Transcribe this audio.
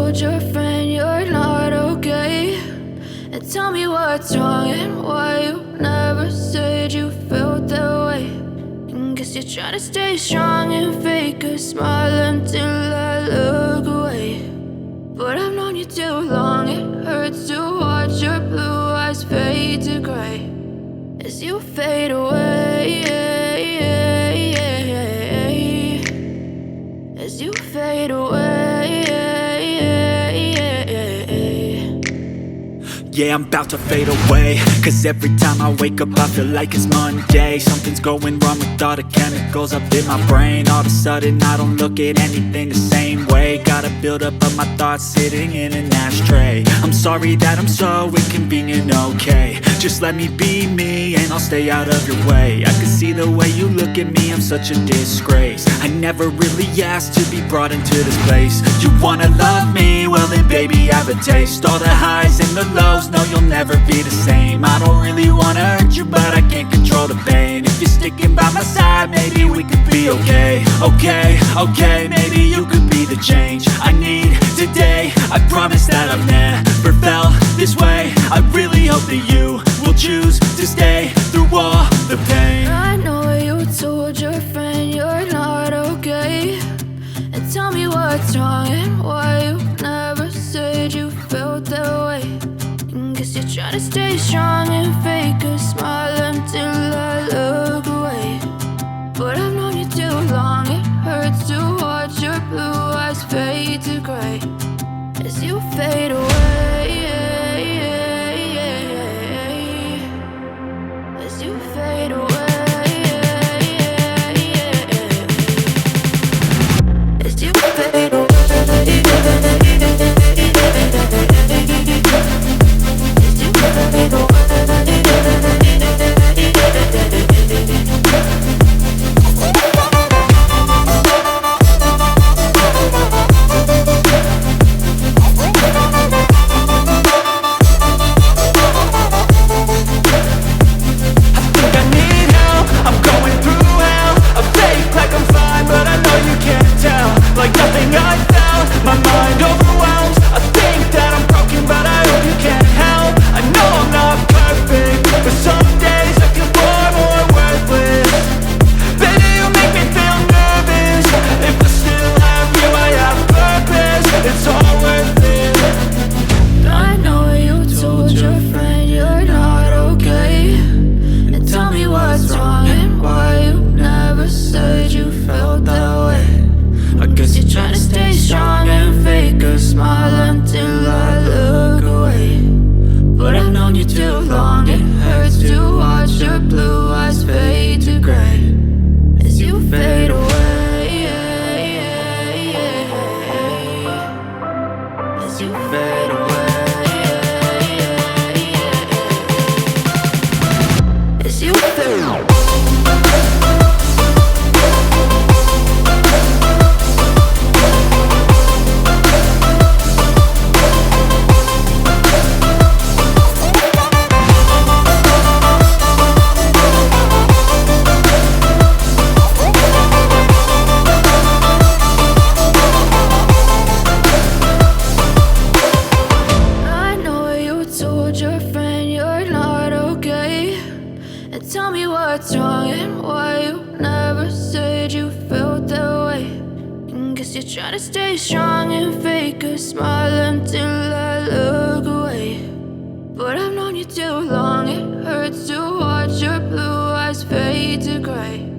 told your friend you're not okay? And tell me what's wrong and why you never said you felt that way. And guess you're trying to stay strong and fake a smile until I look away. But I've known you too long, it hurts to watch your blue eyes fade to gray as you fade away, as you fade away. Yeah, I'm about to fade away, cause every time I wake up I feel like it's Monday. Something's going wrong with all the chemicals up in my brain. All of a sudden I don't look at anything the same way. Got a build up of my thoughts sitting in an ashtray. I'm sorry that I'm so inconvenient, okay? Just let me be me and I'll stay out of your way. I can see the way you look at me, I'm such a disgrace. I never really asked to be brought into this place. You wanna love me? Well then baby, have a taste. All the highs and the lows, no, you'll never be the same. I don't really wanna hurt you, but I can't control the pain. If you're sticking by my side, maybe we could be okay. Okay, maybe you could be the change I need today. I promise that I've never felt this way. I really hope that you will choose to stay through all the pain. I know you told your friend you're not okay. And tell me what's wrong and why you never said you felt that way. Guess you're trying to stay strong and fake a smile until I look away. But I've known you too long, it hurts to watch your blue eyes fade to gray as you fade away, as you fade away, as you fade away. Try to stay strong and fake a smile until I look away. But I've known you too long, it hurts to watch your blue eyes fade to gray